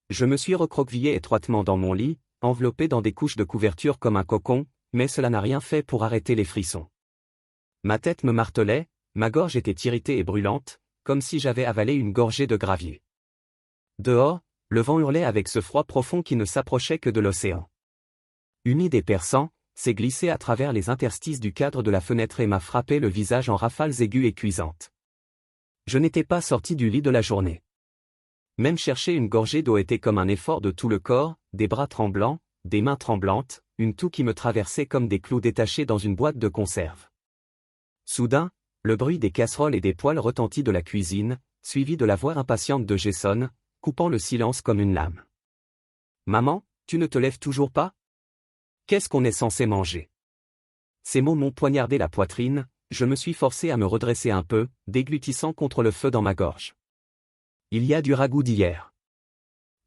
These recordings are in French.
Je me suis recroquevillé étroitement dans mon lit, enveloppé dans des couches de couverture comme un cocon, mais cela n'a rien fait pour arrêter les frissons. Ma tête me martelait, ma gorge était irritée et brûlante, comme si j'avais avalé une gorgée de gravier. Dehors, le vent hurlait avec ce froid profond qui ne s'approchait que de l'océan. Humide et perçant, s'est glissé à travers les interstices du cadre de la fenêtre et m'a frappé le visage en rafales aiguës et cuisantes. Je n'étais pas sorti du lit de la journée. Même chercher une gorgée d'eau était comme un effort de tout le corps, des bras tremblants, des mains tremblantes, une toux qui me traversait comme des clous détachés dans une boîte de conserve. Soudain, le bruit des casseroles et des poêles retentit de la cuisine, suivi de la voix impatiente de Jason, coupant le silence comme une lame. « Maman, tu ne te lèves toujours pas ? Qu'est-ce qu'on est censé manger ?» Ces mots m'ont poignardé la poitrine, je me suis forcé à me redresser un peu, déglutissant contre le feu dans ma gorge. Il y a du ragoût d'hier.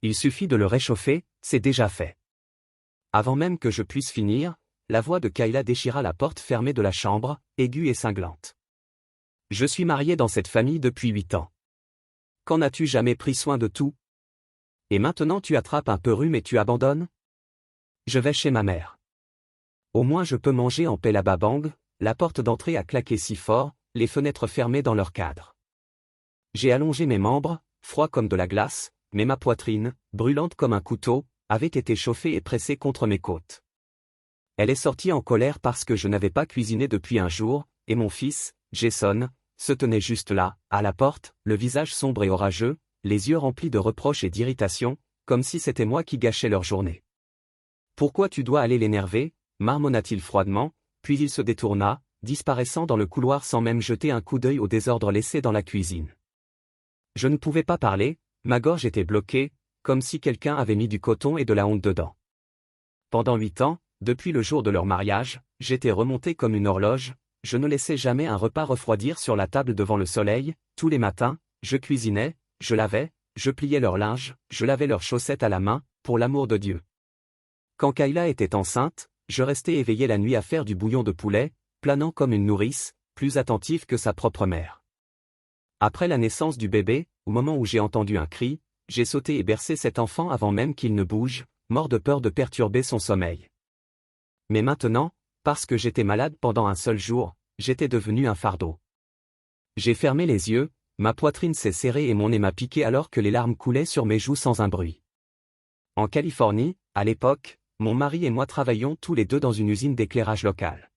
Il suffit de le réchauffer, c'est déjà fait. Avant même que je puisse finir, la voix de Kayla déchira la porte fermée de la chambre, aiguë et cinglante. Je suis marié dans cette famille depuis 8 ans. Quand n'as-tu jamais pris soin de tout ? Et maintenant tu attrapes un peu rhume et tu abandonnes ? Je vais chez ma mère. Au moins je peux manger en paix là-bas. Bang, la porte d'entrée a claqué si fort, les fenêtres fermées dans leur cadre. J'ai allongé mes membres, froids comme de la glace, mais ma poitrine, brûlante comme un couteau, avait été chauffée et pressée contre mes côtes. Elle est sortie en colère parce que je n'avais pas cuisiné depuis un jour, et mon fils, Jason, se tenait juste là, à la porte, le visage sombre et orageux, les yeux remplis de reproches et d'irritation, comme si c'était moi qui gâchais leur journée. « Pourquoi tu dois aller l'énerver » marmonna-t-il froidement, puis il se détourna, disparaissant dans le couloir sans même jeter un coup d'œil au désordre laissé dans la cuisine. Je ne pouvais pas parler, ma gorge était bloquée, comme si quelqu'un avait mis du coton et de la honte dedans. Pendant 8 ans, depuis le jour de leur mariage, j'étais remonté comme une horloge, je ne laissais jamais un repas refroidir sur la table devant le soleil, tous les matins, je cuisinais, je lavais, je pliais leur linge, je lavais leurs chaussettes à la main, pour l'amour de Dieu. Quand Kayla était enceinte, je restais éveillé la nuit à faire du bouillon de poulet, planant comme une nourrice, plus attentive que sa propre mère. Après la naissance du bébé, au moment où j'ai entendu un cri, j'ai sauté et bercé cet enfant avant même qu'il ne bouge, mort de peur de perturber son sommeil. Mais maintenant, parce que j'étais malade pendant un seul jour, j'étais devenu un fardeau. J'ai fermé les yeux, ma poitrine s'est serrée et mon nez m'a piqué alors que les larmes coulaient sur mes joues sans un bruit. En Californie, à l'époque, mon mari et moi travaillions tous les deux dans une usine d'éclairage locale.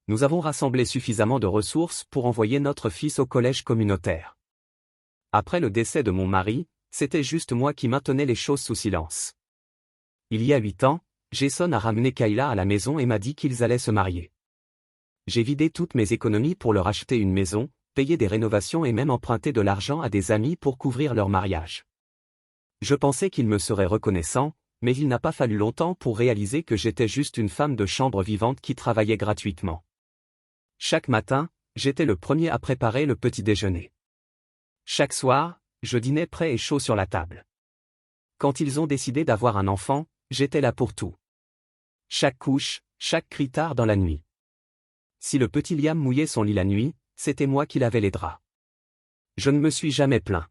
Nous avons rassemblé suffisamment de ressources pour envoyer notre fils au collège communautaire. Après le décès de mon mari, c'était juste moi qui maintenais les choses sous silence. Il y a 8 ans, Jason a ramené Kayla à la maison et m'a dit qu'ils allaient se marier. J'ai vidé toutes mes économies pour leur acheter une maison, payer des rénovations et même emprunter de l'argent à des amis pour couvrir leur mariage. Je pensais qu'il me serait reconnaissant, mais il n'a pas fallu longtemps pour réaliser que j'étais juste une femme de chambre vivante qui travaillait gratuitement. Chaque matin, j'étais le premier à préparer le petit déjeuner. Chaque soir, je dînais prêt et chaud sur la table. Quand ils ont décidé d'avoir un enfant, j'étais là pour tout. Chaque couche, chaque cri tard dans la nuit. Si le petit Liam mouillait son lit la nuit, c'était moi qui lavais les draps. Je ne me suis jamais plaint.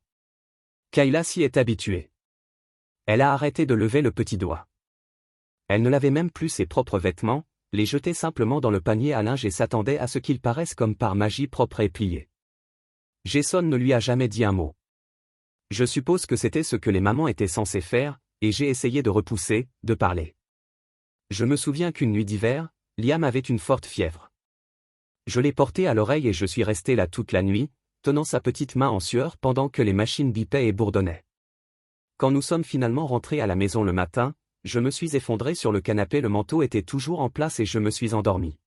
Kayla s'y est habituée. Elle a arrêté de lever le petit doigt. Elle ne lavait même plus ses propres vêtements, les jetait simplement dans le panier à linge et s'attendait à ce qu'ils paraissent comme par magie propres et pliés. Jason ne lui a jamais dit un mot. Je suppose que c'était ce que les mamans étaient censées faire, et j'ai essayé de repousser, de parler. Je me souviens qu'une nuit d'hiver, Liam avait une forte fièvre. Je l'ai porté à l'oreille et je suis resté là toute la nuit, tenant sa petite main en sueur pendant que les machines bipaient et bourdonnaient. Quand nous sommes finalement rentrés à la maison le matin, je me suis effondré sur le canapé, le manteau était toujours en place et je me suis endormi.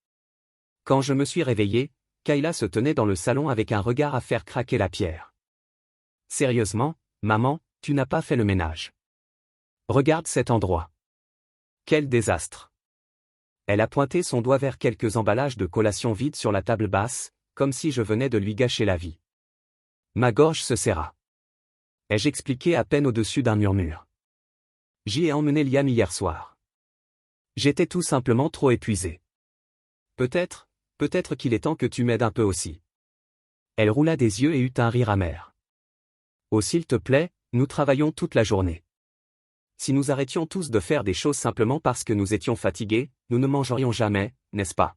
Quand je me suis réveillé, Kayla se tenait dans le salon avec un regard à faire craquer la pierre. « Sérieusement, maman, tu n'as pas fait le ménage. Regarde cet endroit. Quel désastre !» Elle a pointé son doigt vers quelques emballages de collation vides sur la table basse, comme si je venais de lui gâcher la vie. Ma gorge se serra. Ai-je expliqué à peine au-dessus d'un murmure. J'y ai emmené Liam hier soir. J'étais tout simplement trop épuisé. Peut-être qu'il est temps que tu m'aides un peu aussi. Elle roula des yeux et eut un rire amer. Oh s'il te plaît, nous travaillons toute la journée. Si nous arrêtions tous de faire des choses simplement parce que nous étions fatigués, nous ne mangerions jamais, n'est-ce pas?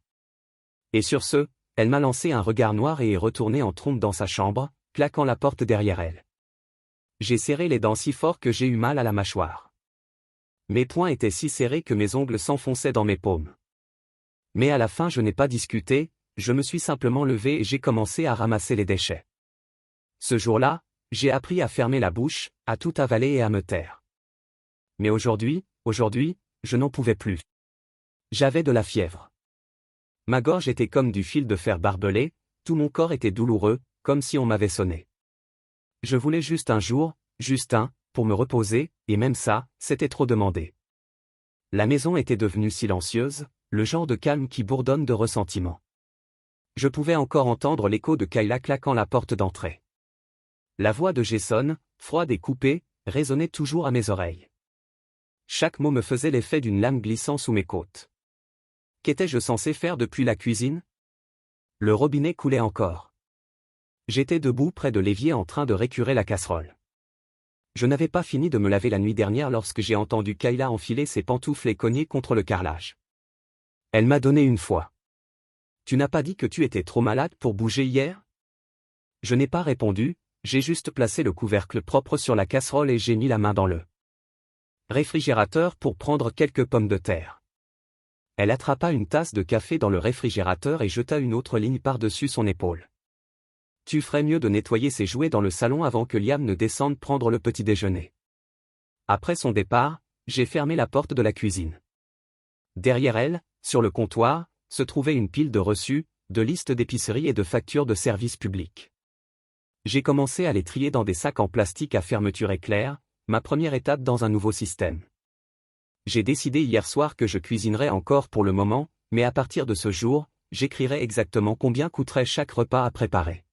Et sur ce, elle m'a lancé un regard noir et est retournée en trompe dans sa chambre, claquant la porte derrière elle. J'ai serré les dents si fort que j'ai eu mal à la mâchoire. Mes poings étaient si serrés que mes ongles s'enfonçaient dans mes paumes. Mais à la fin je n'ai pas discuté, je me suis simplement levé et j'ai commencé à ramasser les déchets. Ce jour-là, j'ai appris à fermer la bouche, à tout avaler et à me taire. Mais aujourd'hui, je n'en pouvais plus. J'avais de la fièvre. Ma gorge était comme du fil de fer barbelé, tout mon corps était douloureux, comme si on m'avait sonné. Je voulais juste un jour, juste un, pour me reposer, et même ça, c'était trop demandé. La maison était devenue silencieuse, le genre de calme qui bourdonne de ressentiment. Je pouvais encore entendre l'écho de Kayla claquant la porte d'entrée. La voix de Jason, froide et coupée, résonnait toujours à mes oreilles. Chaque mot me faisait l'effet d'une lame glissant sous mes côtes. Qu'étais-je censé faire depuis la cuisine? Le robinet coulait encore. J'étais debout près de l'évier en train de récurer la casserole. Je n'avais pas fini de me laver la nuit dernière lorsque j'ai entendu Kayla enfiler ses pantoufles et cogner contre le carrelage. Elle m'a donné une fois. Tu n'as pas dit que tu étais trop malade pour bouger hier? Je n'ai pas répondu, j'ai juste placé le couvercle propre sur la casserole et j'ai mis la main dans le réfrigérateur pour prendre quelques pommes de terre. Elle attrapa une tasse de café dans le réfrigérateur et jeta une autre ligne par-dessus son épaule. Tu ferais mieux de nettoyer ses jouets dans le salon avant que Liam ne descende prendre le petit déjeuner. Après son départ, j'ai fermé la porte de la cuisine. Derrière elle, sur le comptoir, se trouvait une pile de reçus, de listes d'épicerie et de factures de services publics. J'ai commencé à les trier dans des sacs en plastique à fermeture éclair, ma première étape dans un nouveau système. J'ai décidé hier soir que je cuisinerais encore pour le moment, mais à partir de ce jour, j'écrirai exactement combien coûterait chaque repas à préparer.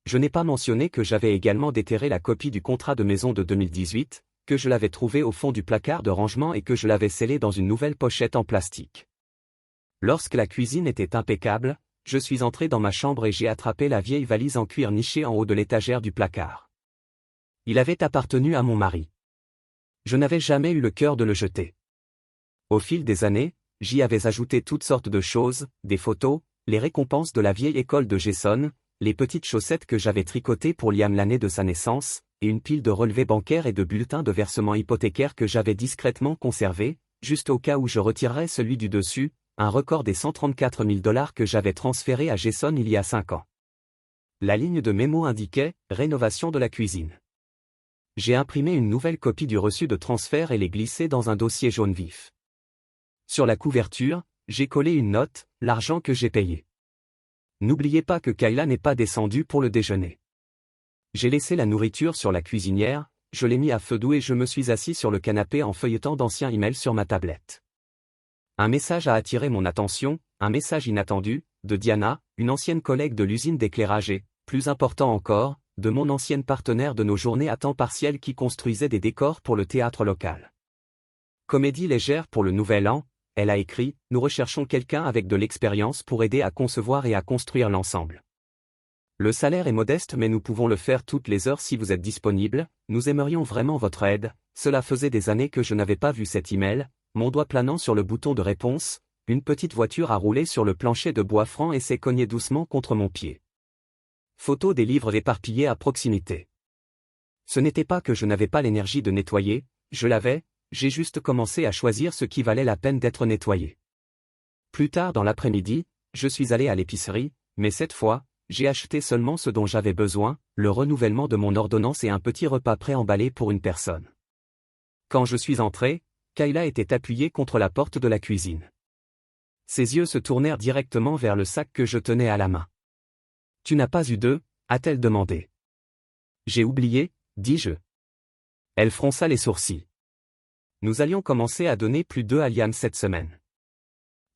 Je n'ai pas mentionné que j'avais également déterré la copie du contrat de maison de 2018, que je l'avais trouvé au fond du placard de rangement et que je l'avais scellé dans une nouvelle pochette en plastique. Lorsque la cuisine était impeccable, je suis entré dans ma chambre et j'ai attrapé la vieille valise en cuir nichée en haut de l'étagère du placard. Il avait appartenu à mon mari. Je n'avais jamais eu le cœur de le jeter. Au fil des années, j'y avais ajouté toutes sortes de choses, des photos, les récompenses de la vieille école de Jason, les petites chaussettes que j'avais tricotées pour Liam l'année de sa naissance, et une pile de relevés bancaires et de bulletins de versement hypothécaire que j'avais discrètement conservés, juste au cas où je retirerais celui du dessus, un record des 134 000 $ que j'avais transféré à Jason il y a 5 ans. La ligne de mémo indiquait « Rénovation de la cuisine ». J'ai imprimé une nouvelle copie du reçu de transfert et l'ai glissé dans un dossier jaune vif. Sur la couverture, j'ai collé une note, l'argent que j'ai payé. N'oubliez pas que Kayla n'est pas descendue pour le déjeuner. J'ai laissé la nourriture sur la cuisinière, je l'ai mis à feu doux et je me suis assis sur le canapé en feuilletant d'anciens emails sur ma tablette. Un message a attiré mon attention, un message inattendu, de Diana, une ancienne collègue de l'usine d'éclairage et, plus important encore, de mon ancienne partenaire de nos journées à temps partiel qui construisait des décors pour le théâtre local. Comédie légère pour le nouvel an, elle a écrit « Nous recherchons quelqu'un avec de l'expérience pour aider à concevoir et à construire l'ensemble. Le salaire est modeste mais nous pouvons le faire toutes les heures si vous êtes disponible, nous aimerions vraiment votre aide ». Cela faisait des années que je n'avais pas vu cet email, mon doigt planant sur le bouton de réponse, une petite voiture a roulé sur le plancher de bois franc et s'est cognée doucement contre mon pied. Photo des livres éparpillés à proximité. Ce n'était pas que je n'avais pas l'énergie de nettoyer, je l'avais, j'ai juste commencé à choisir ce qui valait la peine d'être nettoyé. Plus tard dans l'après-midi, je suis allé à l'épicerie, mais cette fois, j'ai acheté seulement ce dont j'avais besoin, le renouvellement de mon ordonnance et un petit repas préemballé pour une personne. Quand je suis entré, Kayla était appuyée contre la porte de la cuisine. Ses yeux se tournèrent directement vers le sac que je tenais à la main. « Tu n'as pas eu d'œufs ?» a-t-elle demandé. « J'ai oublié, » dis-je. Elle fronça les sourcils. Nous allions commencer à donner plus d'œufs à Liam cette semaine.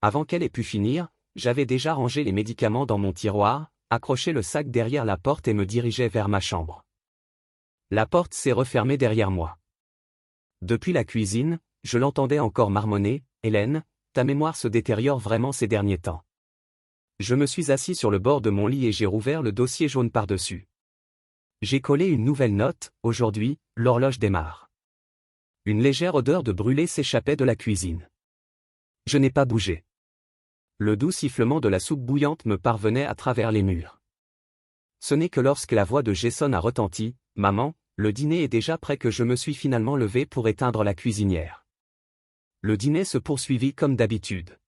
Avant qu'elle ait pu finir, j'avais déjà rangé les médicaments dans mon tiroir, accroché le sac derrière la porte et me dirigeais vers ma chambre. La porte s'est refermée derrière moi. Depuis la cuisine, je l'entendais encore marmonner, « Hélène, ta mémoire se détériore vraiment ces derniers temps. » Je me suis assis sur le bord de mon lit et j'ai rouvert le dossier jaune par-dessus. J'ai collé une nouvelle note, « Aujourd'hui, l'horloge démarre. » Une légère odeur de brûlé s'échappait de la cuisine. Je n'ai pas bougé. Le doux sifflement de la soupe bouillante me parvenait à travers les murs. Ce n'est que lorsque la voix de Jason a retenti, « Maman, le dîner est déjà prêt » que je me suis finalement levé pour éteindre la cuisinière. Le dîner se poursuivit comme d'habitude.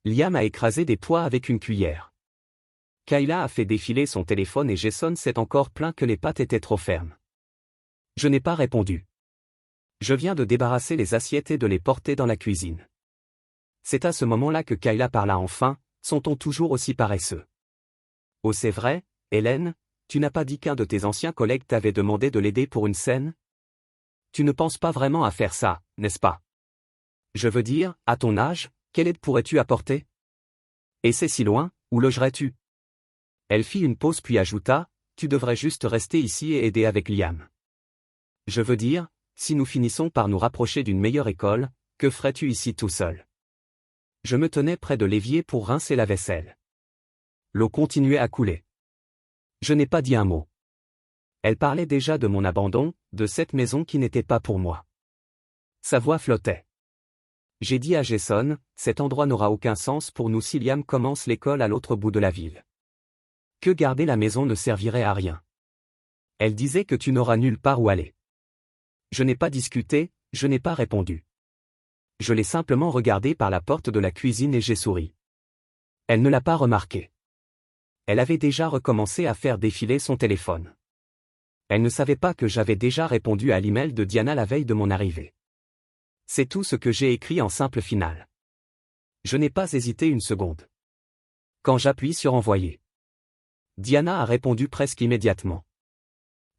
Liam a écrasé des pois avec une cuillère. Kayla a fait défiler son téléphone et Jason s'est encore plaint que les pâtes étaient trop fermes. Je n'ai pas répondu. Je viens de débarrasser les assiettes et de les porter dans la cuisine. C'est à ce moment-là que Kayla parla enfin, son ton toujours aussi paresseux. « Oh c'est vrai, Hélène, tu n'as pas dit qu'un de tes anciens collègues t'avait demandé de l'aider pour une scène? Tu ne penses pas vraiment à faire ça, n'est-ce pas? Je veux dire, à ton âge, quelle aide pourrais-tu apporter? Et c'est si loin, où logerais-tu? » Elle fit une pause puis ajouta, « Tu devrais juste rester ici et aider avec Liam. Je veux dire, si nous finissons par nous rapprocher d'une meilleure école, que ferais-tu ici tout seul? » Je me tenais près de l'évier pour rincer la vaisselle. L'eau continuait à couler. Je n'ai pas dit un mot. Elle parlait déjà de mon abandon, de cette maison qui n'était pas pour moi. Sa voix flottait. J'ai dit à Jason, cet endroit n'aura aucun sens pour nous si Liam commence l'école à l'autre bout de la ville. Que garder la maison ne servirait à rien. Elle disait que tu n'auras nulle part où aller. Je n'ai pas discuté, je n'ai pas répondu. Je l'ai simplement regardée par la porte de la cuisine et j'ai souri. Elle ne l'a pas remarqué. Elle avait déjà recommencé à faire défiler son téléphone. Elle ne savait pas que j'avais déjà répondu à l'email de Diana la veille de mon arrivée. C'est tout ce que j'ai écrit en simple finale. Je n'ai pas hésité une seconde. Quand j'appuie sur envoyer, Diana a répondu presque immédiatement.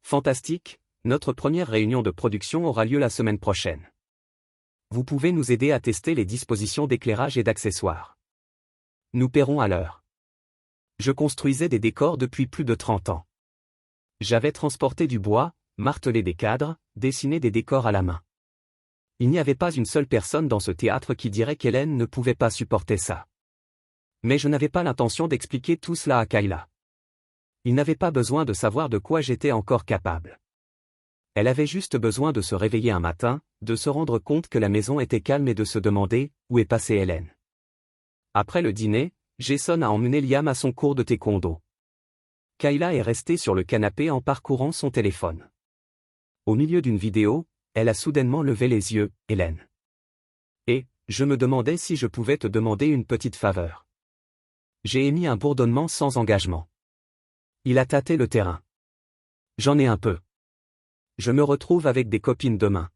Fantastique, notre première réunion de production aura lieu la semaine prochaine. Vous pouvez nous aider à tester les dispositions d'éclairage et d'accessoires. Nous paierons à l'heure. Je construisais des décors depuis plus de 30 ans. J'avais transporté du bois, martelé des cadres, dessiné des décors à la main. Il n'y avait pas une seule personne dans ce théâtre qui dirait qu'Hélène ne pouvait pas supporter ça. Mais je n'avais pas l'intention d'expliquer tout cela à Kayla. Il n'avait pas besoin de savoir de quoi j'étais encore capable. Elle avait juste besoin de se réveiller un matin, de se rendre compte que la maison était calme et de se demander, où est passée Hélène? Après le dîner, Jason a emmené Liam à son cours de taekwondo. Kayla est restée sur le canapé en parcourant son téléphone. Au milieu d'une vidéo, elle a soudainement levé les yeux, « Hélène. Et, je me demandais si je pouvais te demander une petite faveur. » J'ai émis un bourdonnement sans engagement. Il a tâté le terrain. J'en ai un peu. Je me retrouve avec des copines demain.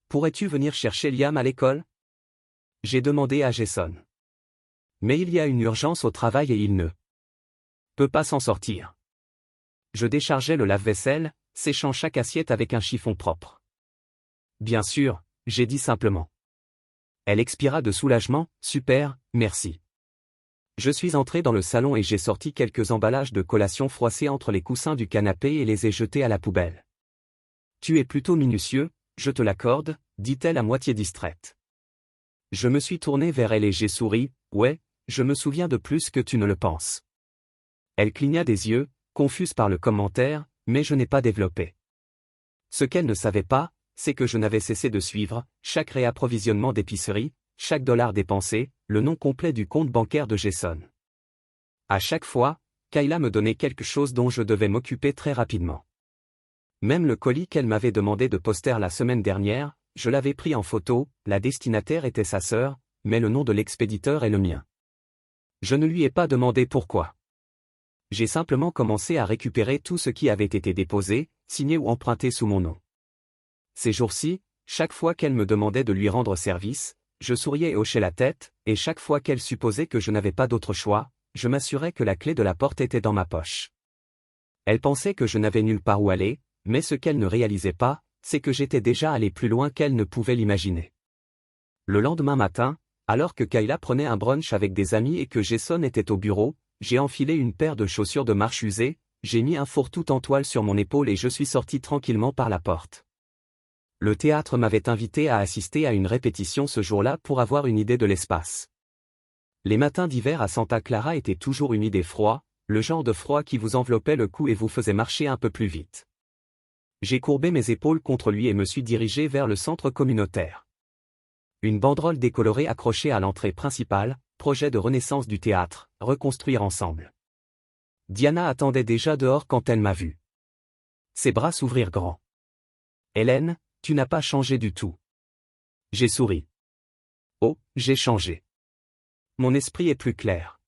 Pourrais-tu venir chercher Liam à l'école? J'ai demandé à Jason. Mais il y a une urgence au travail et il ne peut pas s'en sortir. Je déchargeais le lave-vaisselle, séchant chaque assiette avec un chiffon propre. Bien sûr, j'ai dit simplement. Elle expira de soulagement, super, merci. Je suis entré dans le salon et j'ai sorti quelques emballages de collations froissés entre les coussins du canapé et les ai jetés à la poubelle. Tu es plutôt minutieux, je te l'accorde, dit-elle à moitié distraite. Je me suis tourné vers elle et j'ai souri, ouais, je me souviens de plus que tu ne le penses. Elle cligna des yeux, confuse par le commentaire, mais je n'ai pas développé. Ce qu'elle ne savait pas, c'est que je n'avais cessé de suivre, chaque réapprovisionnement d'épicerie, chaque dollar dépensé, le nom complet du compte bancaire de Jason. À chaque fois, Kayla me donnait quelque chose dont je devais m'occuper très rapidement. Même le colis qu'elle m'avait demandé de poster la semaine dernière, je l'avais pris en photo, la destinataire était sa sœur, mais le nom de l'expéditeur est le mien. Je ne lui ai pas demandé pourquoi. J'ai simplement commencé à récupérer tout ce qui avait été déposé, signé ou emprunté sous mon nom. Ces jours-ci, chaque fois qu'elle me demandait de lui rendre service, je souriais et hochais la tête, et chaque fois qu'elle supposait que je n'avais pas d'autre choix, je m'assurais que la clé de la porte était dans ma poche. Elle pensait que je n'avais nulle part où aller, mais ce qu'elle ne réalisait pas, c'est que j'étais déjà allé plus loin qu'elle ne pouvait l'imaginer. Le lendemain matin, alors que Kayla prenait un brunch avec des amis et que Jason était au bureau, j'ai enfilé une paire de chaussures de marche usées, j'ai mis un fourre-tout en toile sur mon épaule et je suis sorti tranquillement par la porte. Le théâtre m'avait invité à assister à une répétition ce jour-là pour avoir une idée de l'espace. Les matins d'hiver à Santa Clara étaient toujours humides et froids, le genre de froid qui vous enveloppait le cou et vous faisait marcher un peu plus vite. J'ai courbé mes épaules contre lui et me suis dirigé vers le centre communautaire. Une banderole décolorée accrochée à l'entrée principale, projet de renaissance du théâtre, reconstruire ensemble. Diana attendait déjà dehors quand elle m'a vu. Ses bras s'ouvrirent grands. Hélène, tu n'as pas changé du tout. J'ai souri. Oh, j'ai changé. Mon esprit est plus clair.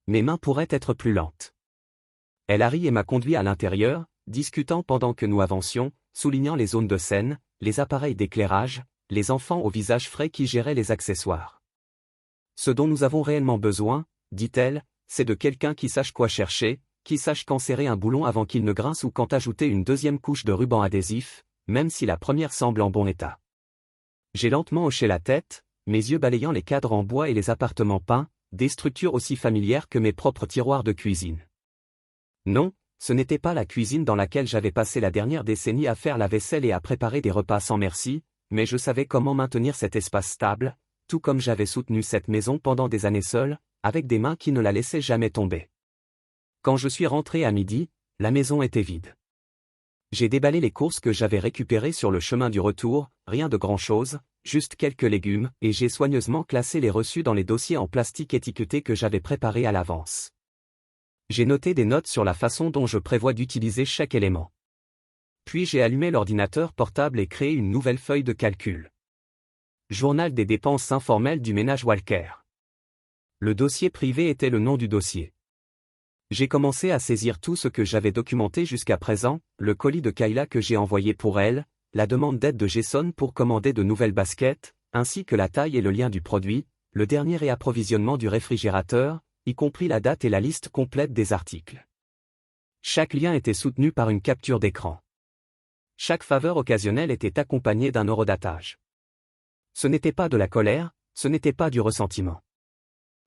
Mes mains pourraient être plus lentes. Elle a ri et m'a conduit à l'intérieur, discutant pendant que nous avancions, soulignant les zones de scène, les appareils d'éclairage, les enfants au visage frais qui géraient les accessoires. Ce dont nous avons réellement besoin, dit-elle, c'est de quelqu'un qui sache quoi chercher, qui sache quand serrer un boulon avant qu'il ne grince ou quand ajouter une deuxième couche de ruban adhésif, même si la première semble en bon état. J'ai lentement hoché la tête, mes yeux balayant les cadres en bois et les appartements peints, des structures aussi familières que mes propres tiroirs de cuisine. Non, ce n'était pas la cuisine dans laquelle j'avais passé la dernière décennie à faire la vaisselle et à préparer des repas sans merci, mais je savais comment maintenir cet espace stable, tout comme j'avais soutenu cette maison pendant des années seule, avec des mains qui ne la laissaient jamais tomber. Quand je suis rentré à midi, la maison était vide. J'ai déballé les courses que j'avais récupérées sur le chemin du retour, rien de grand-chose, juste quelques légumes, et j'ai soigneusement classé les reçus dans les dossiers en plastique étiquetés que j'avais préparés à l'avance. J'ai noté des notes sur la façon dont je prévois d'utiliser chaque élément. Puis j'ai allumé l'ordinateur portable et créé une nouvelle feuille de calcul. Journal des dépenses informelles du ménage Walker. Le dossier privé était le nom du dossier. J'ai commencé à saisir tout ce que j'avais documenté jusqu'à présent, le colis de Kayla que j'ai envoyé pour elle, la demande d'aide de Jason pour commander de nouvelles baskets, ainsi que la taille et le lien du produit, le dernier réapprovisionnement du réfrigérateur, y compris la date et la liste complète des articles. Chaque lien était soutenu par une capture d'écran. Chaque faveur occasionnelle était accompagnée d'un horodatage. Ce n'était pas de la colère, ce n'était pas du ressentiment.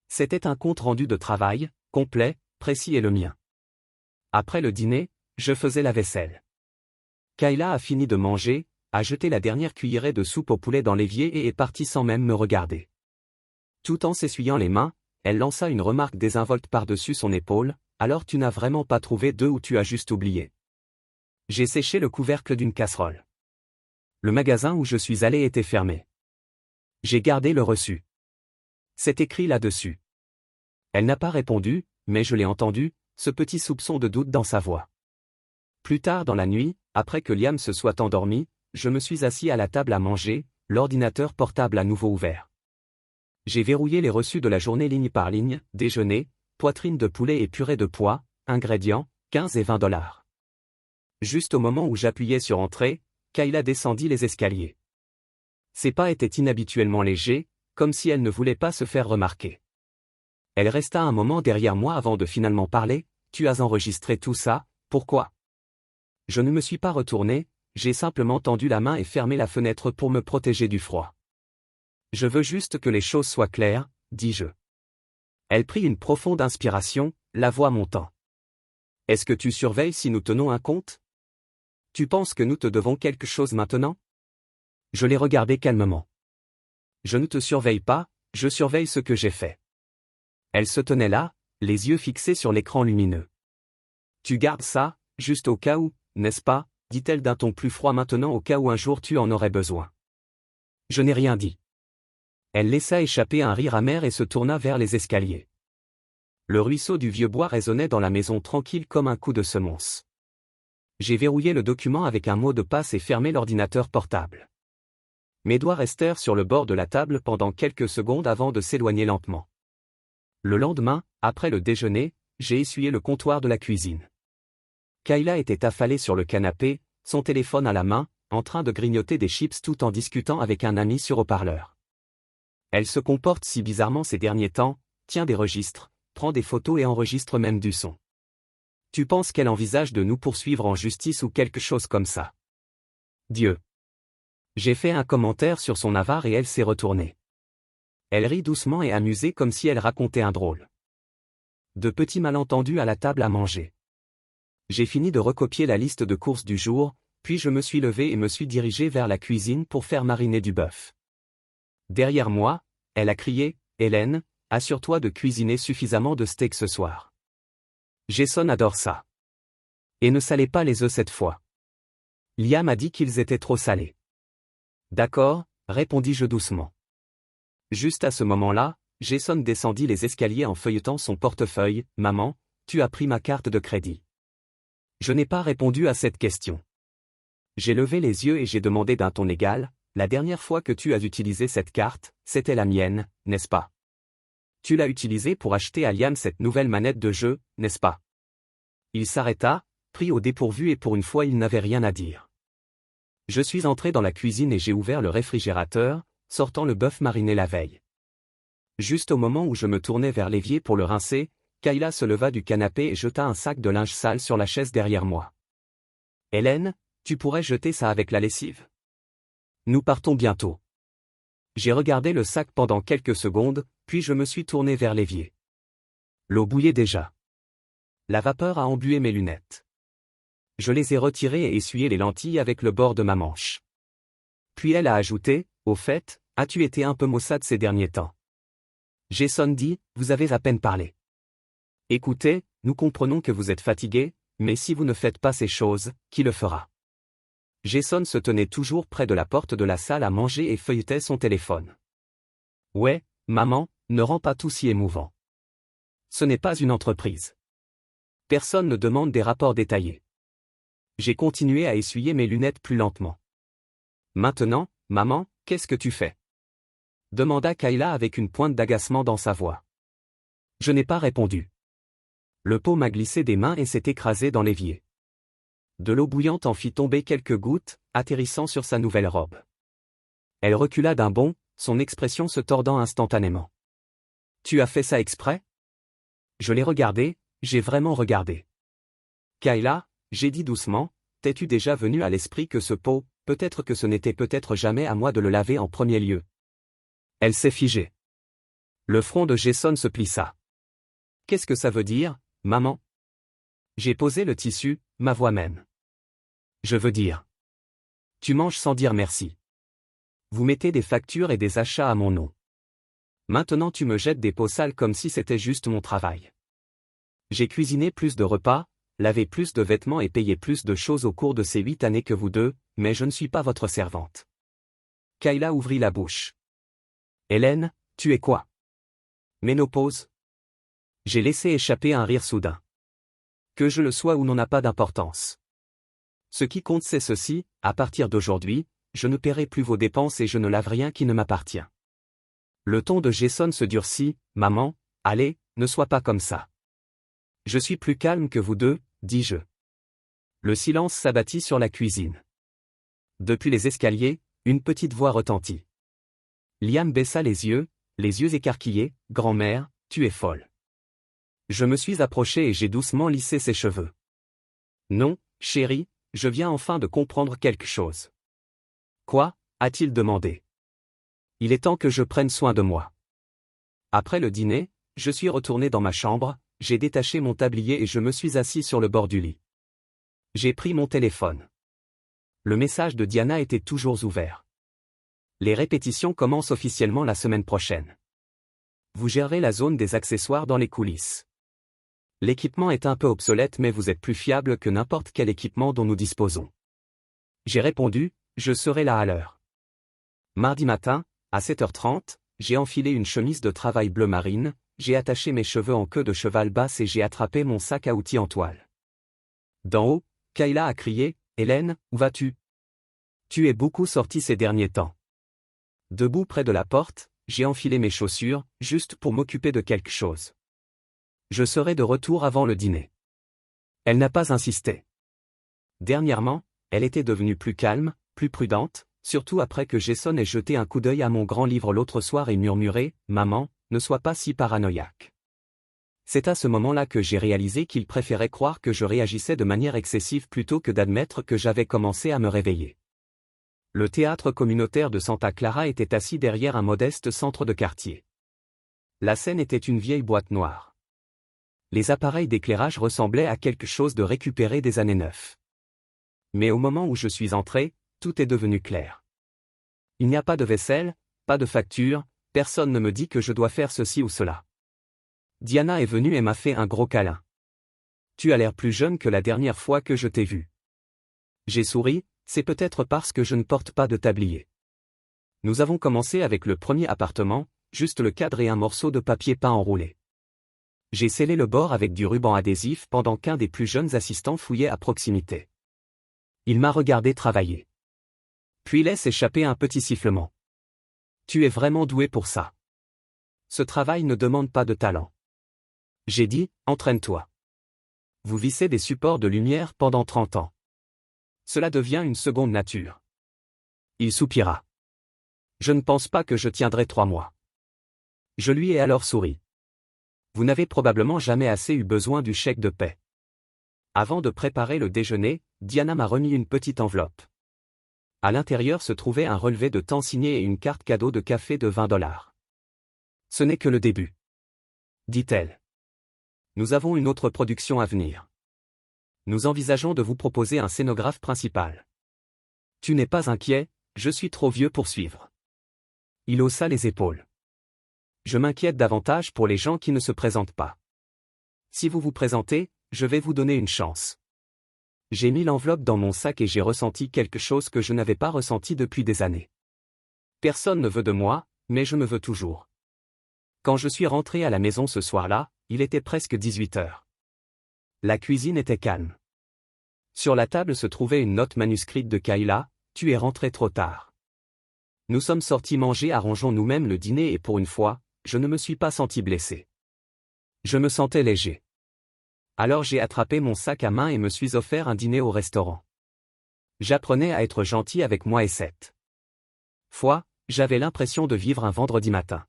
C'était un compte-rendu de travail, complet, précis et le mien. Après le dîner, je faisais la vaisselle. Kayla a fini de manger, a jeté la dernière cuillerée de soupe au poulet dans l'évier et est partie sans même me regarder. Tout en s'essuyant les mains, elle lança une remarque désinvolte par-dessus son épaule, « Alors tu n'as vraiment pas trouvé d'œufs ou tu as juste oublié ?» J'ai séché le couvercle d'une casserole. Le magasin où je suis allé était fermé. J'ai gardé le reçu. C'est écrit là-dessus. Elle n'a pas répondu, mais je l'ai entendu, ce petit soupçon de doute dans sa voix. Plus tard dans la nuit, après que Liam se soit endormi, je me suis assis à la table à manger, l'ordinateur portable à nouveau ouvert. J'ai verrouillé les reçus de la journée ligne par ligne, déjeuner, poitrine de poulet et purée de pois, ingrédients, 15 et 20 $. Juste au moment où j'appuyais sur Entrée, Kayla descendit les escaliers. Ses pas étaient inhabituellement légers, comme si elle ne voulait pas se faire remarquer. Elle resta un moment derrière moi avant de finalement parler, « Tu as enregistré tout ça, pourquoi ?» Je ne me suis pas retourné, j'ai simplement tendu la main et fermé la fenêtre pour me protéger du froid. « Je veux juste que les choses soient claires, » dis-je. Elle prit une profonde inspiration, la voix montant. « Est-ce que tu surveilles si nous tenons un compte ? Tu penses que nous te devons quelque chose maintenant ? » Je l'ai regardé calmement. « Je ne te surveille pas, je surveille ce que j'ai fait. » Elle se tenait là, les yeux fixés sur l'écran lumineux. « Tu gardes ça, juste au cas où, n'est-ce pas ?» dit-elle d'un ton plus froid maintenant au cas où un jour tu en aurais besoin. Je n'ai rien dit. Elle laissa échapper un rire amer et se tourna vers les escaliers. Le ruisseau du vieux bois résonnait dans la maison tranquille comme un coup de semonce. J'ai verrouillé le document avec un mot de passe et fermé l'ordinateur portable. Mes doigts restèrent sur le bord de la table pendant quelques secondes avant de s'éloigner lentement. Le lendemain, après le déjeuner, j'ai essuyé le comptoir de la cuisine. Kayla était affalée sur le canapé, son téléphone à la main, en train de grignoter des chips tout en discutant avec un ami sur haut-parleur. Elle se comporte si bizarrement ces derniers temps, tient des registres, prend des photos et enregistre même du son. Tu penses qu'elle envisage de nous poursuivre en justice ou quelque chose comme ça? Dieu. J'ai fait un commentaire sur son avare et elle s'est retournée. Elle rit doucement et amusée comme si elle racontait un drôle. De petits malentendus à la table à manger. J'ai fini de recopier la liste de courses du jour, puis je me suis levé et me suis dirigé vers la cuisine pour faire mariner du bœuf. Derrière moi, elle a crié, « Hélène, assure-toi de cuisiner suffisamment de steak ce soir. Jason adore ça. Et ne salez pas les œufs cette fois. » Liam a dit qu'ils étaient trop salés. D'accord, répondis-je doucement. Juste à ce moment-là, Jason descendit les escaliers en feuilletant son portefeuille. « Maman, tu as pris ma carte de crédit. » Je n'ai pas répondu à cette question. J'ai levé les yeux et j'ai demandé d'un ton égal, « La dernière fois que tu as utilisé cette carte, c'était la mienne, n'est-ce pas? Tu l'as utilisée pour acheter à Liam cette nouvelle manette de jeu, n'est-ce pas? » Il s'arrêta, pris au dépourvu et pour une fois il n'avait rien à dire. Je suis entré dans la cuisine et j'ai ouvert le réfrigérateur, sortant le bœuf mariné la veille. Juste au moment où je me tournais vers l'évier pour le rincer, Kayla se leva du canapé et jeta un sac de linge sale sur la chaise derrière moi. « Hélène, tu pourrais jeter ça avec la lessive. Nous partons bientôt. » J'ai regardé le sac pendant quelques secondes, puis je me suis tourné vers l'évier. L'eau bouillait déjà. La vapeur a embué mes lunettes. Je les ai retirées et essuyé les lentilles avec le bord de ma manche. Puis elle a ajouté, « Au fait, as-tu été un peu maussade ces derniers temps? » Jason dit, « Vous avez à peine parlé. Écoutez, nous comprenons que vous êtes fatigué, mais si vous ne faites pas ces choses, qui le fera? » Jason se tenait toujours près de la porte de la salle à manger et feuilletait son téléphone. « Ouais, maman, ne rends pas tout si émouvant. Ce n'est pas une entreprise. Personne ne demande des rapports détaillés. » J'ai continué à essuyer mes lunettes plus lentement. « Maintenant, maman, qu'est-ce que tu fais? » demanda Kayla avec une pointe d'agacement dans sa voix. Je n'ai pas répondu. Le pot m'a glissé des mains et s'est écrasé dans l'évier. De l'eau bouillante en fit tomber quelques gouttes, atterrissant sur sa nouvelle robe. Elle recula d'un bond, son expression se tordant instantanément. « Tu as fait ça exprès? » Je l'ai regardé, j'ai vraiment regardé. « Kayla, j'ai dit doucement, t'es-tu déjà venu à l'esprit que ce pot, peut-être que ce n'était peut-être jamais à moi de le laver en premier lieu? » Elle s'est figée. Le front de Jason se plissa. « Qu'est-ce que ça veut dire, maman? » J'ai posé le tissu, ma voix même. « Je veux dire. Tu manges sans dire merci. Vous mettez des factures et des achats à mon nom. Maintenant tu me jettes des pots sales comme si c'était juste mon travail. J'ai cuisiné plus de repas, lavé plus de vêtements et payé plus de choses au cours de ces 8 années que vous deux, mais je ne suis pas votre servante. » Kayla ouvrit la bouche. « Hélène, tu es quoi? Ménopause? » J'ai laissé échapper un rire soudain. Que je le sois ou non n'a pas d'importance. Ce qui compte c'est ceci, à partir d'aujourd'hui, je ne paierai plus vos dépenses et je ne lave rien qui ne m'appartient. Le ton de Jason se durcit, « Maman, allez, ne sois pas comme ça. Je suis plus calme que vous deux, dis-je. » Le silence s'abattit sur la cuisine. Depuis les escaliers, une petite voix retentit. Liam baissa les yeux écarquillés, « Grand-mère, tu es folle. » Je me suis approché et j'ai doucement lissé ses cheveux. « Non, chérie, je viens enfin de comprendre quelque chose. »« Quoi ?» a-t-il demandé. « Il est temps que je prenne soin de moi. » Après le dîner, je suis retourné dans ma chambre, j'ai détaché mon tablier et je me suis assis sur le bord du lit. J'ai pris mon téléphone. Le message de Diana était toujours ouvert. Les répétitions commencent officiellement la semaine prochaine. Vous gérez la zone des accessoires dans les coulisses. L'équipement est un peu obsolète mais vous êtes plus fiable que n'importe quel équipement dont nous disposons. J'ai répondu, je serai là à l'heure. Mardi matin, à 7h30, j'ai enfilé une chemise de travail bleu marine, j'ai attaché mes cheveux en queue de cheval basse et j'ai attrapé mon sac à outils en toile. D'en haut, Kayla a crié, « Hélène, où vas-tu? Tu es beaucoup sortie ces derniers temps. » Debout près de la porte, j'ai enfilé mes chaussures, juste pour m'occuper de quelque chose. Je serai de retour avant le dîner. Elle n'a pas insisté. Dernièrement, elle était devenue plus calme, plus prudente, surtout après que Jason ait jeté un coup d'œil à mon grand livre l'autre soir et murmuré, « Maman, ne sois pas si paranoïaque. » C'est à ce moment-là que j'ai réalisé qu'il préférait croire que je réagissais de manière excessive plutôt que d'admettre que j'avais commencé à me réveiller. Le théâtre communautaire de Santa Clara était assis derrière un modeste centre de quartier. La scène était une vieille boîte noire. Les appareils d'éclairage ressemblaient à quelque chose de récupéré des années 9. Mais au moment où je suis entré, tout est devenu clair. Il n'y a pas de vaisselle, pas de facture, personne ne me dit que je dois faire ceci ou cela. Diana est venue et m'a fait un gros câlin. « Tu as l'air plus jeune que la dernière fois que je t'ai vu. » J'ai souri, c'est peut-être parce que je ne porte pas de tablier. Nous avons commencé avec le premier appartement, juste le cadre et un morceau de papier peint enroulé. J'ai scellé le bord avec du ruban adhésif pendant qu'un des plus jeunes assistants fouillait à proximité. Il m'a regardé travailler. Puis laisse échapper un petit sifflement. Tu es vraiment doué pour ça. Ce travail ne demande pas de talent. J'ai dit, entraîne-toi. Vous vissez des supports de lumière pendant 30 ans. Cela devient une seconde nature. Il soupira. Je ne pense pas que je tiendrai 3 mois. Je lui ai alors souri. Vous n'avez probablement jamais assez eu besoin du chèque de paie. Avant de préparer le déjeuner, Diana m'a remis une petite enveloppe. À l'intérieur se trouvait un relevé de temps signé et une carte cadeau de café de $20. Ce n'est que le début, dit-elle. Nous avons une autre production à venir. Nous envisageons de vous proposer un scénographe principal. Tu n'es pas inquiet, je suis trop vieux pour suivre. Il haussa les épaules. Je m'inquiète davantage pour les gens qui ne se présentent pas. Si vous vous présentez, je vais vous donner une chance. J'ai mis l'enveloppe dans mon sac et j'ai ressenti quelque chose que je n'avais pas ressenti depuis des années. Personne ne veut de moi, mais je me veux toujours. Quand je suis rentré à la maison ce soir-là, il était presque 18 heures. La cuisine était calme. Sur la table se trouvait une note manuscrite de Kayla, « Tu es rentré trop tard. » Nous sommes sortis manger, arrangeons nous-mêmes le dîner et pour une fois, je ne me suis pas senti blessé. Je me sentais léger. Alors j'ai attrapé mon sac à main et me suis offert un dîner au restaurant. J'apprenais à être gentil avec moi et cette fois, j'avais l'impression de vivre un vendredi matin.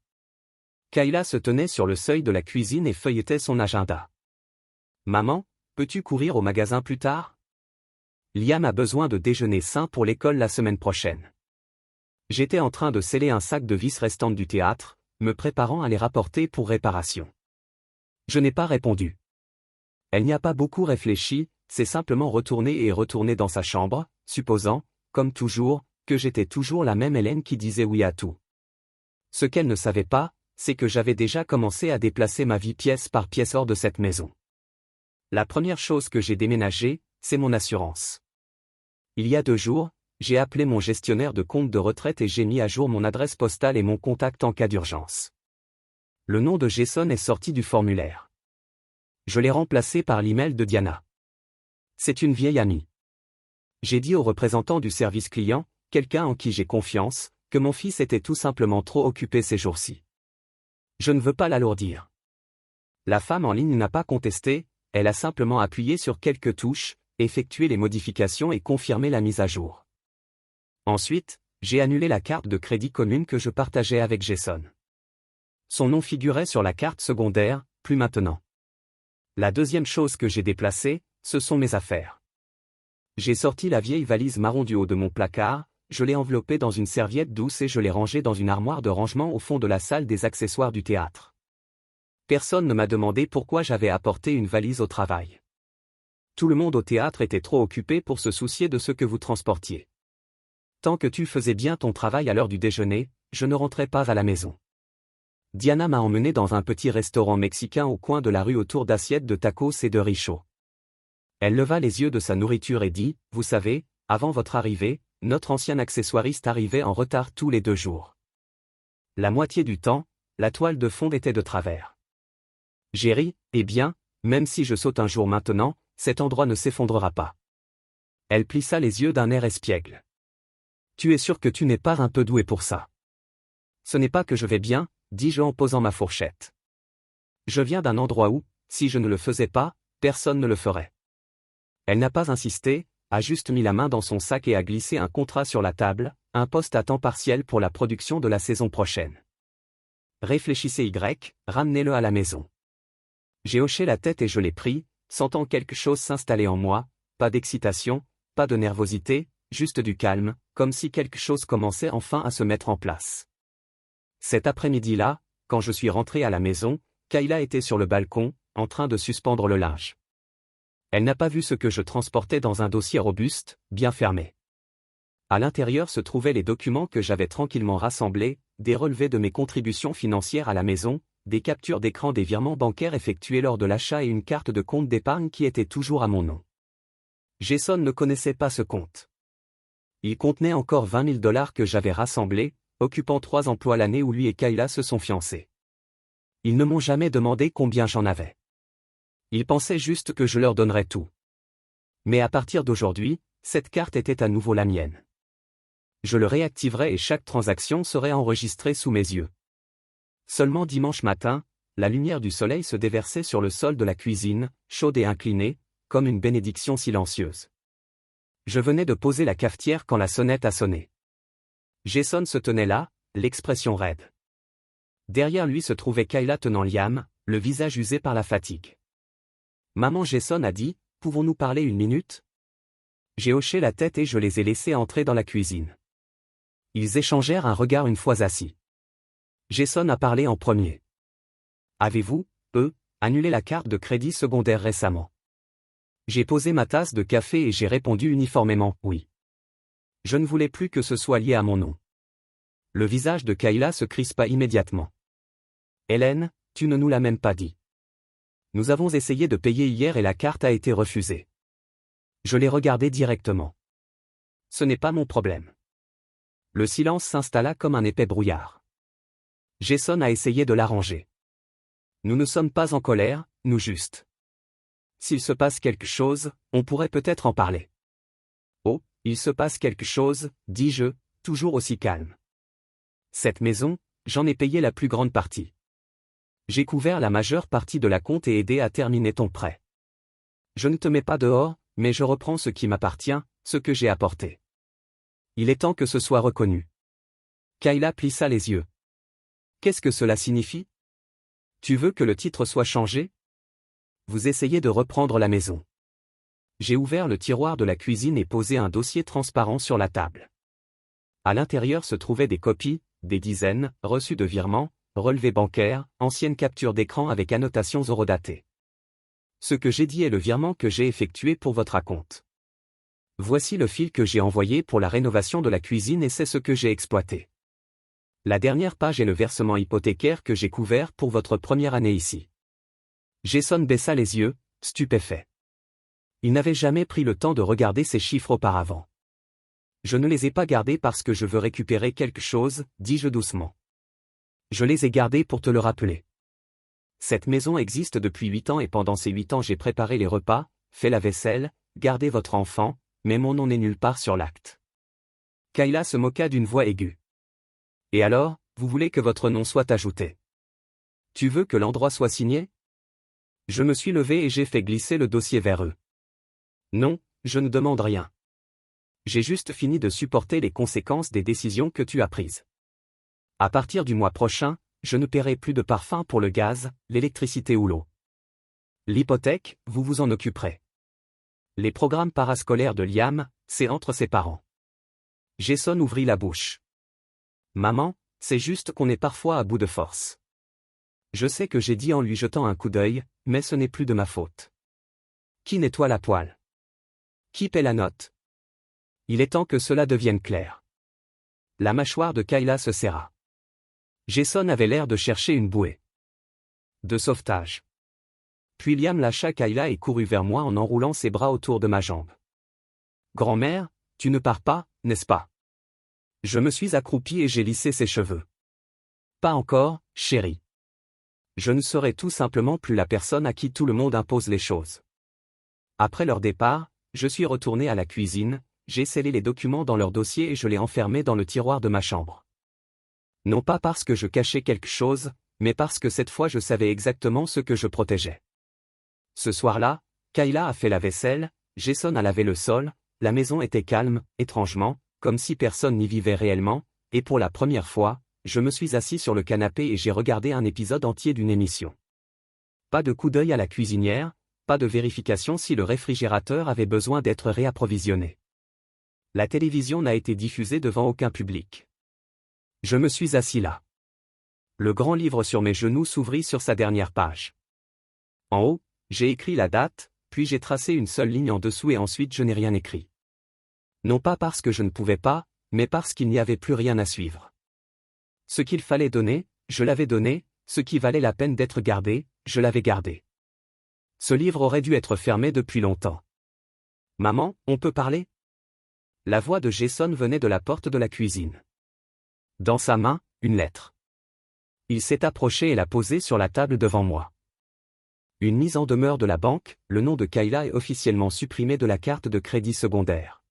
Kayla se tenait sur le seuil de la cuisine et feuilletait son agenda. Maman, peux-tu courir au magasin plus tard? Liam a besoin de déjeuner sain pour l'école la semaine prochaine. J'étais en train de sceller un sac de vis restantes du théâtre, me préparant à les rapporter pour réparation. Je n'ai pas répondu. Elle n'y a pas beaucoup réfléchi, c'est simplement retourné et retourné dans sa chambre, supposant, comme toujours, que j'étais toujours la même Hélène qui disait oui à tout. Ce qu'elle ne savait pas, c'est que j'avais déjà commencé à déplacer ma vie pièce par pièce hors de cette maison. La première chose que j'ai déménagée, c'est mon assurance. Il y a 2 jours, j'ai appelé mon gestionnaire de compte de retraite et j'ai mis à jour mon adresse postale et mon contact en cas d'urgence. Le nom de Jason est sorti du formulaire. Je l'ai remplacé par l'email de Diana. C'est une vieille amie. J'ai dit au représentant du service client, quelqu'un en qui j'ai confiance, que mon fils était tout simplement trop occupé ces jours-ci. Je ne veux pas l'alourdir. La femme en ligne n'a pas contesté, elle a simplement appuyé sur quelques touches, effectué les modifications et confirmé la mise à jour. Ensuite, j'ai annulé la carte de crédit commune que je partageais avec Jason. Son nom figurait sur la carte secondaire, plus maintenant. La deuxième chose que j'ai déplacée, ce sont mes affaires. J'ai sorti la vieille valise marron du haut de mon placard, je l'ai enveloppée dans une serviette douce et je l'ai rangée dans une armoire de rangement au fond de la salle des accessoires du théâtre. Personne ne m'a demandé pourquoi j'avais apporté une valise au travail. Tout le monde au théâtre était trop occupé pour se soucier de ce que vous transportiez. Tant que tu faisais bien ton travail à l'heure du déjeuner, je ne rentrais pas à la maison. Diana m'a emmené dans un petit restaurant mexicain au coin de la rue autour d'assiettes de tacos et de riz chaud. Elle leva les yeux de sa nourriture et dit, « Vous savez, avant votre arrivée, notre ancien accessoiriste arrivait en retard tous les 2 jours. La moitié du temps, la toile de fond était de travers. » J'ai ri, « Eh bien, même si je saute un jour maintenant, cet endroit ne s'effondrera pas. » Elle plissa les yeux d'un air espiègle. « Tu es sûr que tu n'es pas un peu doué pour ça? » Ce n'est pas que je vais bien, dis-je en posant ma fourchette. Je viens d'un endroit où, si je ne le faisais pas, personne ne le ferait. Elle n'a pas insisté, a juste mis la main dans son sac et a glissé un contrat sur la table, un poste à temps partiel pour la production de la saison prochaine. Réfléchissez ramenez-le à la maison. J'ai hoché la tête et je l'ai pris, sentant quelque chose s'installer en moi, pas d'excitation, pas de nervosité, juste du calme, comme si quelque chose commençait enfin à se mettre en place. Cet après-midi-là, quand je suis rentré à la maison, Kayla était sur le balcon, en train de suspendre le linge. Elle n'a pas vu ce que je transportais dans un dossier robuste, bien fermé. À l'intérieur se trouvaient les documents que j'avais tranquillement rassemblés, des relevés de mes contributions financières à la maison, des captures d'écran des virements bancaires effectués lors de l'achat et une carte de compte d'épargne qui était toujours à mon nom. Jason ne connaissait pas ce compte. Il contenait encore 20 000 $ que j'avais rassemblés, occupant 3 emplois l'année où lui et Kayla se sont fiancés. Ils ne m'ont jamais demandé combien j'en avais. Ils pensaient juste que je leur donnerais tout. Mais à partir d'aujourd'hui, cette carte était à nouveau la mienne. Je le réactiverai et chaque transaction serait enregistrée sous mes yeux. Seulement dimanche matin, la lumière du soleil se déversait sur le sol de la cuisine, chaude et inclinée, comme une bénédiction silencieuse. Je venais de poser la cafetière quand la sonnette a sonné. Jason se tenait là, l'expression raide. Derrière lui se trouvait Kayla tenant Liam, le visage usé par la fatigue. Maman, Jason a dit, pouvons-nous parler une minute? J'ai hoché la tête et je les ai laissés entrer dans la cuisine. Ils échangèrent un regard une fois assis. Jason a parlé en premier. Avez-vous, annulé la carte de crédit secondaire récemment? J'ai posé ma tasse de café et j'ai répondu uniformément oui. Je ne voulais plus que ce soit lié à mon nom. Le visage de Kayla se crispa immédiatement. Hélène, tu ne nous l'as même pas dit. Nous avons essayé de payer hier et la carte a été refusée. Je l'ai regardé directement. Ce n'est pas mon problème. Le silence s'installa comme un épais brouillard. Jason a essayé de l'arranger. Nous ne sommes pas en colère, nous juste. S'il se passe quelque chose, on pourrait peut-être en parler. Oh, il se passe quelque chose, dis-je, toujours aussi calme. Cette maison, j'en ai payé la plus grande partie. J'ai couvert la majeure partie de la compte et aidé à terminer ton prêt. Je ne te mets pas dehors, mais je reprends ce qui m'appartient, ce que j'ai apporté. Il est temps que ce soit reconnu. Kayla plissa les yeux. Qu'est-ce que cela signifie? Tu veux que le titre soit changé? Vous essayez de reprendre la maison. J'ai ouvert le tiroir de la cuisine et posé un dossier transparent sur la table. À l'intérieur se trouvaient des copies, des dizaines, reçus de virements, relevés bancaires, anciennes captures d'écran avec annotations horodatées. Ce que j'ai dit est le virement que j'ai effectué pour votre acompte. Voici le fil que j'ai envoyé pour la rénovation de la cuisine et c'est ce que j'ai exploité. La dernière page est le versement hypothécaire que j'ai couvert pour votre première année ici. Jason baissa les yeux, stupéfait. Il n'avait jamais pris le temps de regarder ces chiffres auparavant. Je ne les ai pas gardés parce que je veux récupérer quelque chose, dis-je doucement. Je les ai gardés pour te le rappeler. Cette maison existe depuis 8 ans et pendant ces 8 ans j'ai préparé les repas, fait la vaisselle, gardé votre enfant, mais mon nom n'est nulle part sur l'acte. Kayla se moqua d'une voix aiguë. Et alors, vous voulez que votre nom soit ajouté? Tu veux que l'endroit soit signé? Je me suis levé et j'ai fait glisser le dossier vers eux. Non, je ne demande rien. J'ai juste fini de supporter les conséquences des décisions que tu as prises. À partir du mois prochain, je ne paierai plus de parfum pour le gaz, l'électricité ou l'eau. L'hypothèque, vous vous en occuperez. Les programmes parascolaires de Liam, c'est entre ses parents. Jason ouvrit la bouche. Maman, c'est juste qu'on est parfois à bout de force. Je sais que j'ai dit en lui jetant un coup d'œil, mais ce n'est plus de ma faute. Qui nettoie la poêle? Qui paie la note? Il est temps que cela devienne clair. La mâchoire de Kayla se serra. Jason avait l'air de chercher une bouée de sauvetage. Puis Liam lâcha Kayla et courut vers moi en enroulant ses bras autour de ma jambe. Grand-mère, tu ne pars pas, n'est-ce pas? Je me suis accroupi et j'ai lissé ses cheveux. Pas encore, chérie. Je ne serai tout simplement plus la personne à qui tout le monde impose les choses. Après leur départ, je suis retourné à la cuisine, j'ai scellé les documents dans leur dossier et je les enfermés dans le tiroir de ma chambre. Non pas parce que je cachais quelque chose, mais parce que cette fois je savais exactement ce que je protégeais. Ce soir-là, Kayla a fait la vaisselle, Jason a lavé le sol, la maison était calme, étrangement, comme si personne n'y vivait réellement, et pour la première fois, je me suis assis sur le canapé et j'ai regardé un épisode entier d'une émission. Pas de coup d'œil à la cuisinière, pas de vérification si le réfrigérateur avait besoin d'être réapprovisionné. La télévision n'a été diffusée devant aucun public. Je me suis assis là. Le grand livre sur mes genoux s'ouvrit sur sa dernière page. En haut, j'ai écrit la date, puis j'ai tracé une seule ligne en dessous et ensuite je n'ai rien écrit. Non pas parce que je ne pouvais pas, mais parce qu'il n'y avait plus rien à suivre. Ce qu'il fallait donner, je l'avais donné, ce qui valait la peine d'être gardé, je l'avais gardé. Ce livre aurait dû être fermé depuis longtemps. Maman, on peut parler? La voix de Jason venait de la porte de la cuisine. Dans sa main, une lettre. Il s'est approché et l'a posée sur la table devant moi. Une mise en demeure de la banque, le nom de Kayla est officiellement supprimé de la carte de crédit secondaire.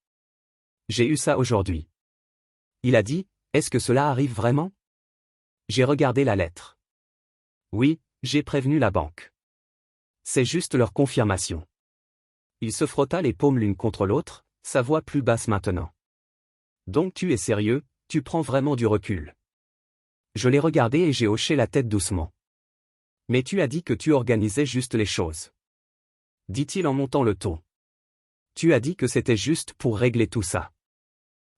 J'ai eu ça aujourd'hui. Il a dit, est-ce que cela arrive vraiment? J'ai regardé la lettre. Oui, j'ai prévenu la banque. C'est juste leur confirmation. Il se frotta les paumes l'une contre l'autre, sa voix plus basse maintenant. Donc tu es sérieux, tu prends vraiment du recul. Je l'ai regardé et j'ai hoché la tête doucement. Mais tu as dit que tu organisais juste les choses. Dit-il en montant le ton. Tu as dit que c'était juste pour régler tout ça.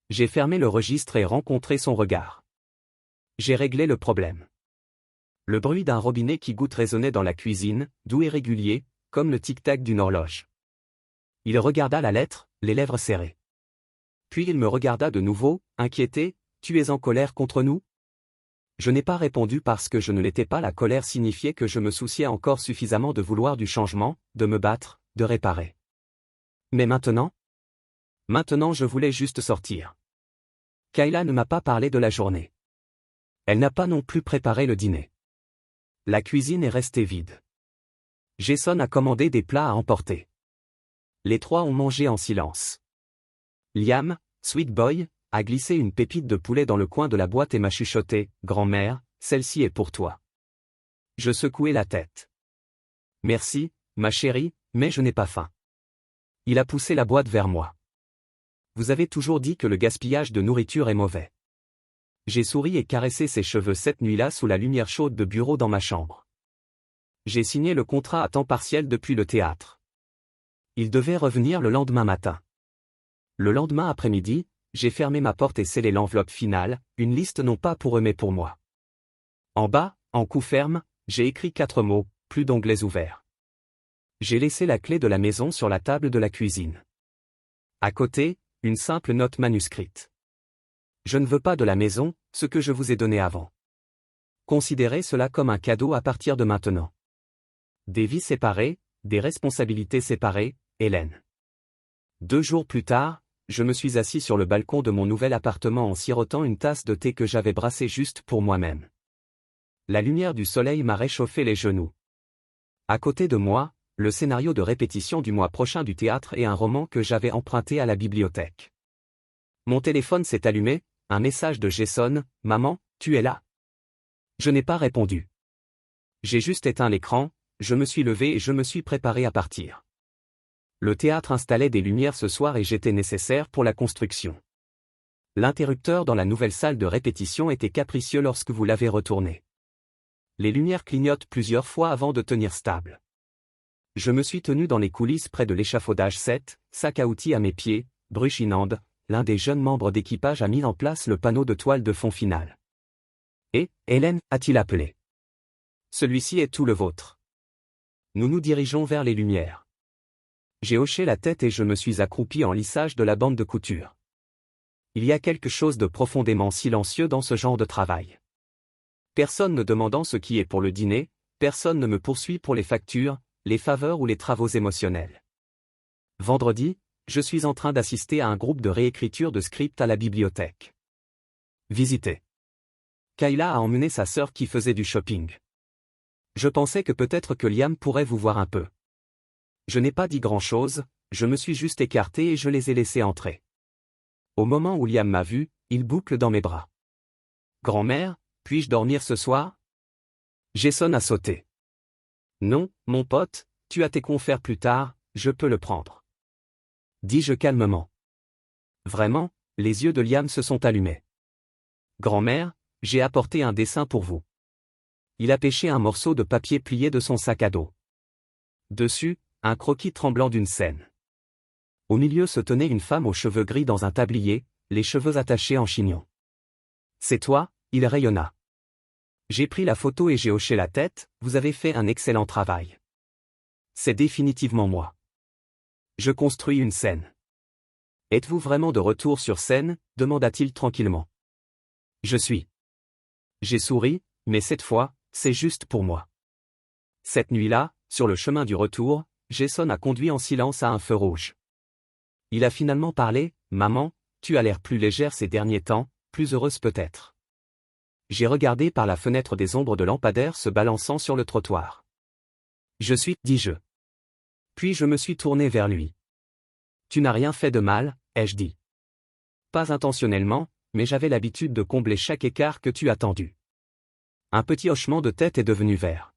J'ai fermé le registre et rencontré son regard. J'ai réglé le problème. Le bruit d'un robinet qui goutte résonnait dans la cuisine, doux et régulier, comme le tic-tac d'une horloge. Il regarda la lettre, les lèvres serrées. Puis il me regarda de nouveau, inquiété, « Tu es en colère contre nous ?» Je n'ai pas répondu parce que je ne l'étais pas. La colère signifiait que je me souciais encore suffisamment de vouloir du changement, de me battre, de réparer. Mais maintenant? Maintenant je voulais juste sortir. Kayla ne m'a pas parlé de la journée. Elle n'a pas non plus préparé le dîner. La cuisine est restée vide. Jason a commandé des plats à emporter. Les trois ont mangé en silence. Liam, Sweet Boy, a glissé une pépite de poulet dans le coin de la boîte et m'a chuchoté, « Grand-mère, celle-ci est pour toi. » Je secouai la tête. « Merci, ma chérie, mais je n'ai pas faim. » Il a poussé la boîte vers moi. « Vous avez toujours dit que le gaspillage de nourriture est mauvais. » J'ai souri et caressé ses cheveux cette nuit-là sous la lumière chaude de bureau dans ma chambre. J'ai signé le contrat à temps partiel depuis le théâtre. Il devait revenir le lendemain matin. Le lendemain après-midi, j'ai fermé ma porte et scellé l'enveloppe finale, une liste non pas pour eux mais pour moi. En bas, en coup ferme, j'ai écrit 4 mots, plus d'onglets ouverts. J'ai laissé la clé de la maison sur la table de la cuisine. À côté, une simple note manuscrite. Je ne veux pas de la maison, ce que je vous ai donné avant. Considérez cela comme un cadeau à partir de maintenant. Des vies séparées, des responsabilités séparées, Hélène. 2 jours plus tard, je me suis assis sur le balcon de mon nouvel appartement en sirotant une tasse de thé que j'avais brassée juste pour moi-même. La lumière du soleil m'a réchauffé les genoux. À côté de moi, le scénario de répétition du mois prochain du théâtre et un roman que j'avais emprunté à la bibliothèque. Mon téléphone s'est allumé, un message de Jason, « Maman, tu es là ?» Je n'ai pas répondu. J'ai juste éteint l'écran, je me suis levé et je me suis préparé à partir. Le théâtre installait des lumières ce soir et j'étais nécessaire pour la construction. L'interrupteur dans la nouvelle salle de répétition était capricieux lorsque vous l'avez retourné. Les lumières clignotent plusieurs fois avant de tenir stable. Je me suis tenu dans les coulisses près de l'échafaudage 7, sac à outils à mes pieds, Bruchinand, l'un des jeunes membres d'équipage a mis en place le panneau de toile de fond final. Et, Hélène, a-t-il appelé. Celui-ci est tout le vôtre. Nous nous dirigeons vers les lumières. J'ai hoché la tête et je me suis accroupi en lissage de la bande de couture. Il y a quelque chose de profondément silencieux dans ce genre de travail. Personne ne demandant ce qui est pour le dîner, personne ne me poursuit pour les factures, les faveurs ou les travaux émotionnels. Vendredi, je suis en train d'assister à un groupe de réécriture de script à la bibliothèque. Visiter. Kayla a emmené sa sœur qui faisait du shopping. Je pensais que peut-être que Liam pourrait vous voir un peu. Je n'ai pas dit grand-chose, je me suis juste écarté et je les ai laissés entrer. Au moment où Liam m'a vu, il boucle dans mes bras. « Grand-mère, puis-je dormir ce soir ?» Jason a sauté. « Non, mon pote, tu as tes confrères plus tard, je peux le prendre. » Dis-je calmement. Vraiment, les yeux de Liam se sont allumés. « Grand-mère, j'ai apporté un dessin pour vous. » Il a pêché un morceau de papier plié de son sac à dos. Dessus, un croquis tremblant d'une scène. Au milieu se tenait une femme aux cheveux gris dans un tablier, les cheveux attachés en chignon. « C'est toi ?» il rayonna. J'ai pris la photo et j'ai hoché la tête, « Vous avez fait un excellent travail. » C'est définitivement moi. Je construis une scène. « Êtes-vous vraiment de retour sur scène ?» demanda-t-il tranquillement. Je suis. J'ai souri, mais cette fois, c'est juste pour moi. Cette nuit-là, sur le chemin du retour, Jason a conduit en silence à un feu rouge. Il a finalement parlé, « Maman, tu as l'air plus légère ces derniers temps, plus heureuse peut-être. J'ai regardé par la fenêtre des ombres de lampadaires se balançant sur le trottoir. Je suis, dis-je. Puis je me suis tourné vers lui. Tu n'as rien fait de mal, ai-je dit. Pas intentionnellement, mais j'avais l'habitude de combler chaque écart que tu as tendu. Un petit hochement de tête est devenu vert.